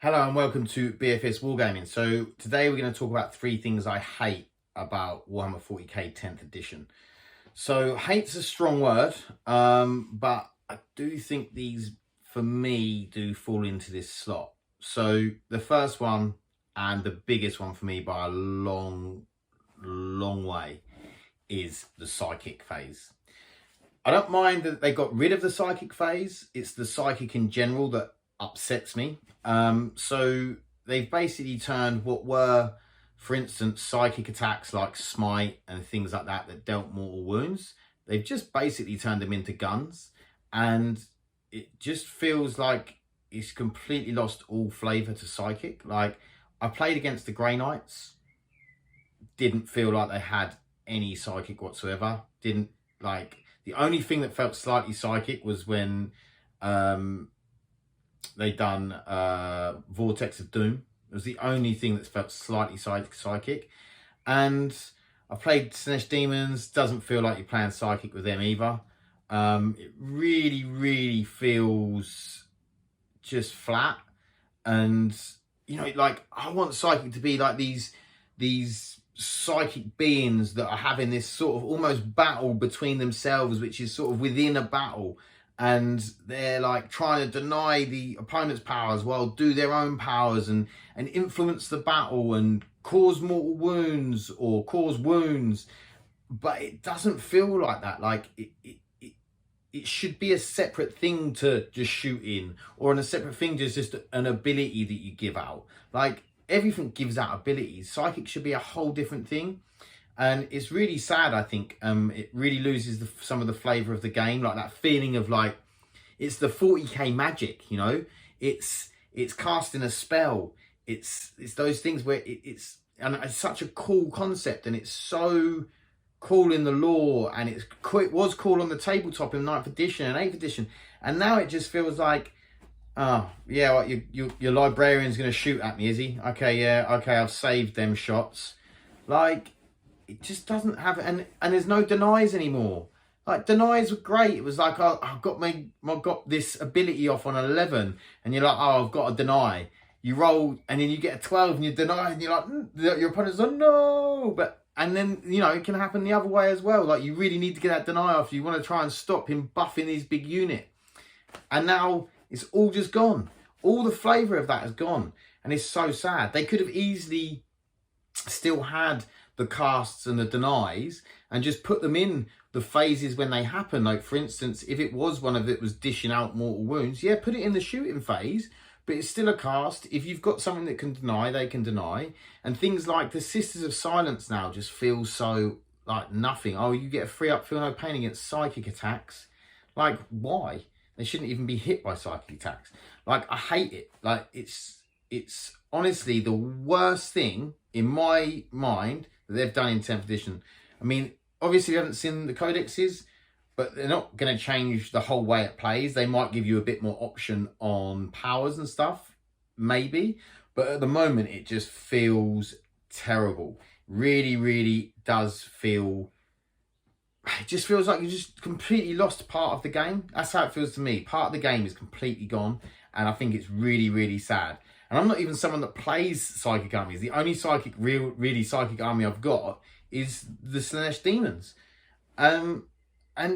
Hello and welcome to BFS Wargaming. So today we're going to talk about 3 things I hate about Warhammer 40k 10th edition. So hate's a strong word, but I do think these, for me, do fall into this slot. So the first one, and the biggest one for me by a long way, is the psychic phase. I don't mind that they got rid of the psychic phase. It's the psychic in general that upsets me. So they've basically turned what were, for instance, psychic attacks like smite and things like that that dealt mortal wounds. They've just basically turned them into guns, and it just feels like it's completely lost all flavour to psychic. Like, I played against the Grey Knights, didn't feel like they had any psychic whatsoever. Didn't like, the only thing that felt slightly psychic was when they done Vortex of Doom. It was the only thing that felt slightly psychic. And I played Slanesh Demons. Doesn't feel like you're playing psychic with them either. It really feels just flat. And, you know, like, I want psychic to be like these psychic beings that are having this sort of almost battle between themselves, which is sort of within a battle. And they're like trying to deny the opponent's powers while do their own powers and influence the battle and cause mortal wounds or cause wounds. But it doesn't feel like that. Like, it should be a separate thing to just shoot in, or a separate thing to just an ability that you give out. Like, everything gives out abilities. Psychic should be a whole different thing. And it's really sad, I think. It really loses some of the flavour of the game. Like, that feeling of, like, it's the 40k magic, you know? It's casting a spell. It's those things where it's such a cool concept, and it's so cool in the lore, and it was cool on the tabletop in 9th edition and 8th edition. And now it just feels like, oh, yeah, well, your librarian's going to shoot at me, is he? Okay, yeah, okay, I've saved them shots. Like, it just doesn't have, and there's no denies anymore. Like, denies were great. It was like, oh, I've got this ability off on 11, and you're like, oh, I've got a deny. You roll, and then you get a 12, and you deny, and you're like, your opponent's like, no. And then, you know, it can happen the other way as well. Like, you really need to get that deny off. You want to try and stop him buffing his big unit. And now it's all just gone. All the flavour of that is gone. And it's so sad. They could have easily still had the casts and the denies and just put them in the phases when they happen. Like, for instance, if it was one of it was dishing out mortal wounds, yeah, put it in the shooting phase, but it's still a cast. If you've got something that can deny, they can deny. And things like the Sisters of Silence now just feel so like nothing. Oh, you get a free up, feel no pain against psychic attacks. Like, why? They shouldn't even be hit by psychic attacks. Like, I hate it. Like, it's honestly the worst thing in my mind that they've done in 10th edition. I mean, obviously we haven't seen the codexes, but they're not going to change the whole way it plays. They might give you a bit more option on powers and stuff, maybe. But at the moment, it just feels terrible. Really does feel... It just feels like you just completely lost part of the game. That's how it feels to me. Part of the game is completely gone, and I think it's really sad. And I'm not even someone that plays psychic armies. The only really psychic army I've got is the Slanesh Demons. And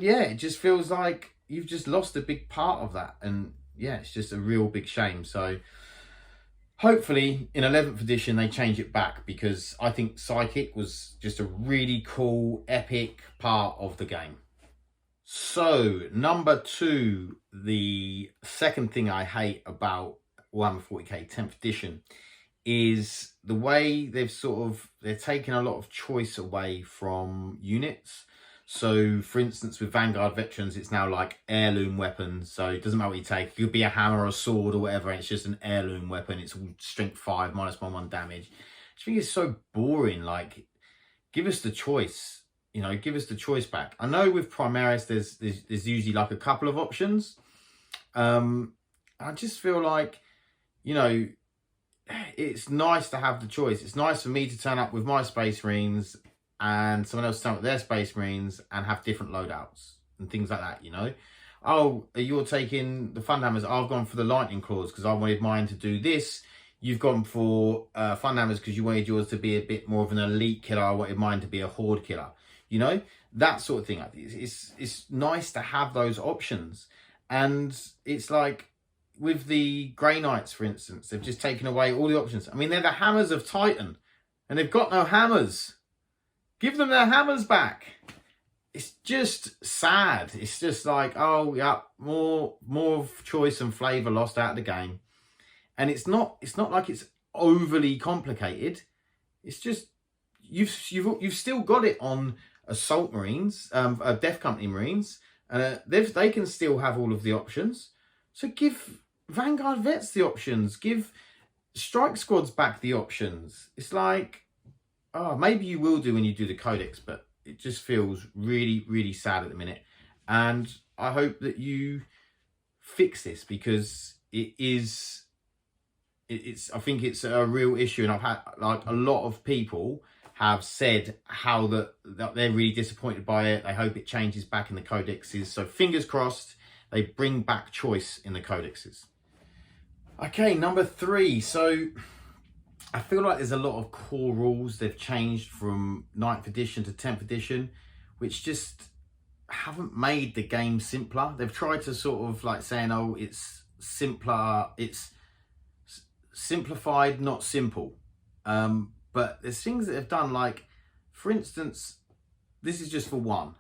yeah, it just feels like you've just lost a big part of that. And yeah, it's just a real big shame. So hopefully in 11th edition they change it back, because I think psychic was just a really cool, epic part of the game. So number 2, the second thing I hate about Warhammer 40k 10th edition is the way they're taking a lot of choice away from units. So, for instance, with Vanguard Veterans, it's now like heirloom weapons. So it doesn't matter what you take. It could be a hammer or a sword or whatever. It's just an heirloom weapon. It's all strength 5, -1/1 damage. I think it's so boring. Like, give us the choice. You know, give us the choice back. I know with Primaris, there's usually like a couple of options. I just feel like, you know, it's nice to have the choice. It's nice for me to turn up with my Space Marines and someone else turn up with their Space Marines and have different loadouts and things like that, you know. oh, you're taking the fun hammers, I've gone for the lightning claws because I wanted mine to do this. You've gone for fun hammers because you wanted yours to be a bit more of an elite killer. I wanted mine to be a horde killer. You know, that sort of thing. It's nice to have those options. And it's like with the Grey Knights, for instance, they've just taken away all the options. I mean, they're the hammers of Titan and they've got no hammers. Give them their hammers back. It's just sad. It's just like, oh yeah, more choice and flavour lost out of the game. And it's not like it's overly complicated. It's just you've still got it on Assault Marines, Death Company Marines. They can still have all of the options. So give Vanguard Vets the options. Give Strike Squads back the options. It's like, oh, maybe you will do when you do the Codex, but it just feels really, really sad at the minute. And I hope that you fix this because I think it's a real issue. And I've had like a lot of people have said how that they're really disappointed by it. They hope it changes back in the codexes. So fingers crossed they bring back choice in the codexes. Okay, number 3. So I feel like there's a lot of core rules they've changed from 9th edition to 10th edition, which just haven't made the game simpler. They've tried to sort of like saying, oh, it's simpler, it's simplified, not simple. But there's things that they've done, like, for instance, this is just for one,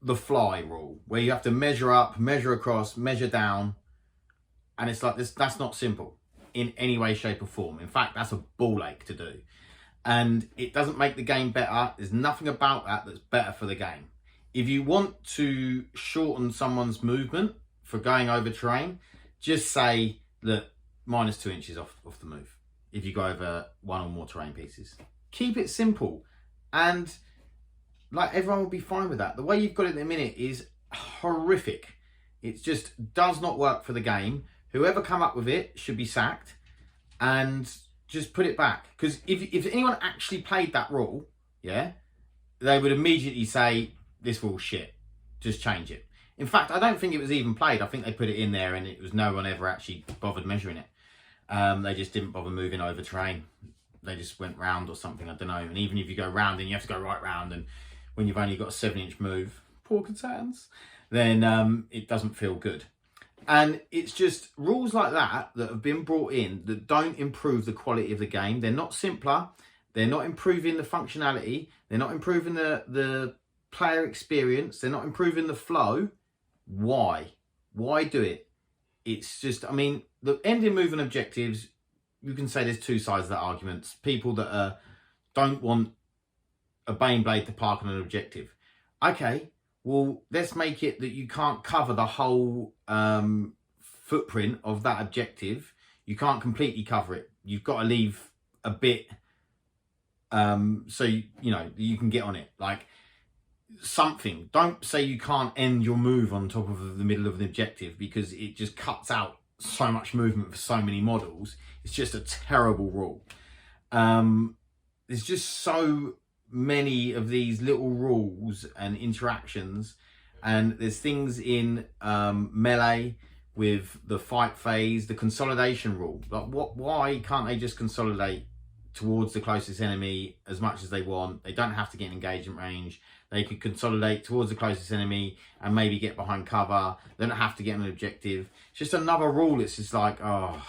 the fly rule, where you have to measure up, measure across, measure down. And it's like this, that's not simple in any way, shape or form. In fact, that's a ball ache to do. And it doesn't make the game better. There's nothing about that that's better for the game. If you want to shorten someone's movement for going over terrain, just say that -2 inches off the move if you go over 1 or more terrain pieces. Keep it simple, and like everyone will be fine with that. The way you've got it at the minute is horrific. It just does not work for the game. Whoever come up with it should be sacked, and just put it back. Because if anyone actually played that rule, yeah, they would immediately say, this rule's shit, just change it. In fact, I don't think it was even played. I think they put it in there and it was no one ever actually bothered measuring it. They just didn't bother moving over terrain. They just went round or something, I don't know. And even if you go round, then you have to go right round. And when you've only got a 7-inch move, poor Catans, then it doesn't feel good. And it's just rules like that that have been brought in that don't improve the quality of the game. They're not simpler. They're not improving the functionality. They're not improving the player experience. They're not improving the flow. Why? Why do it? It's just, I mean, the ending move and objectives, you can say there's two sides of that argument. People that don't want a Baneblade to park on an objective. Okay, well, let's make it that you can't cover the whole footprint of that objective. You can't completely cover it. You've got to leave a bit so, you know, you can get on it. Like, something. Don't say you can't end your move on top of the middle of an objective, because it just cuts out so much movement for so many models. It's just a terrible rule. There's just so many of these little rules and interactions, and there's things in melee with the fight phase, the consolidation rule. Like, why can't they just consolidate towards the closest enemy as much as they want? They don't have to get in engagement range. They could consolidate towards the closest enemy and maybe get behind cover. They don't have to get an objective. It's just another rule. It's just like, oh,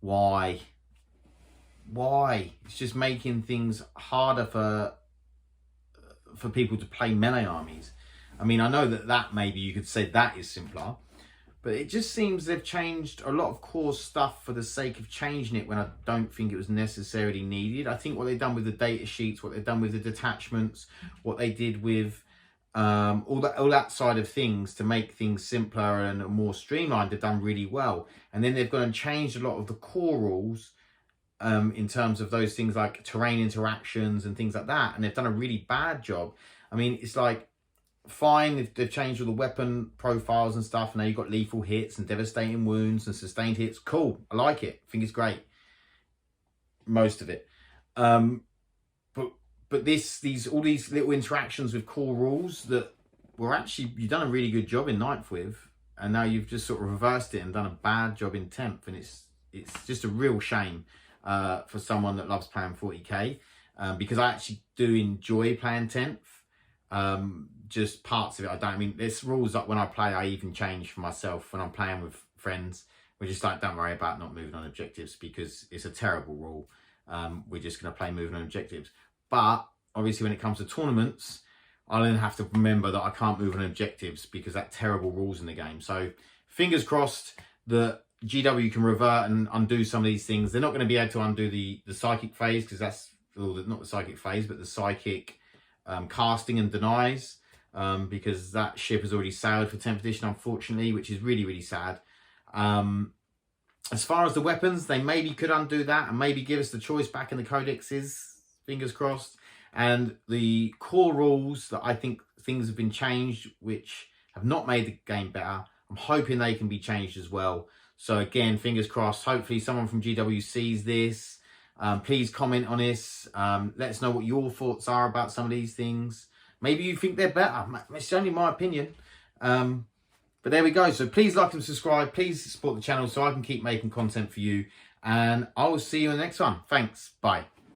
why? Why? It's just making things harder for people to play melee armies. I mean, I know that maybe you could say that is simpler, but it just seems they've changed a lot of core stuff for the sake of changing it when I don't think it was necessarily needed. I think what they've done with the data sheets, what they've done with the detachments, what they did with all that side of things to make things simpler and more streamlined, they've done really well. And then they've gone and changed a lot of the core rules in terms of those things like terrain interactions and things like that. And they've done a really bad job. I mean, it's like, fine if they've changed all the weapon profiles and stuff. Now you've got lethal hits and devastating wounds and sustained hits. Cool. I like it. I think it's great. Most of it. But all these little interactions with core rules that were actually, you've done a really good job in 9th with, and now you've just sort of reversed it and done a bad job in 10th, and it's just a real shame for someone that loves playing 40k, because I actually do enjoy playing 10th. Just parts of it I mean, there's rules that when I play I even change for myself when I'm playing with friends. We're just like, don't worry about not moving on objectives, because it's a terrible rule. We're just going to play moving on objectives. But obviously when it comes to tournaments, I then have to remember that I can't move on objectives because that terrible rules in the game. So fingers crossed that GW can revert and undo some of these things. They're not going to be able to undo the psychic phase, because that's, well, not the psychic phase, but the psychic casting and denies, because that ship has already sailed for 10th edition, unfortunately, which is really, really sad. As far as the weapons, they maybe could undo that and maybe give us the choice back in the codexes, fingers crossed. And the core rules that I think things have been changed which have not made the game better, I'm hoping they can be changed as well. So again, fingers crossed, hopefully someone from GW sees this. Please comment on this. Let us know what your thoughts are about some of these things. Maybe you think they're better. It's only my opinion. But there we go. So please like and subscribe. Please support the channel so I can keep making content for you. And I will see you in the next one. Thanks. Bye.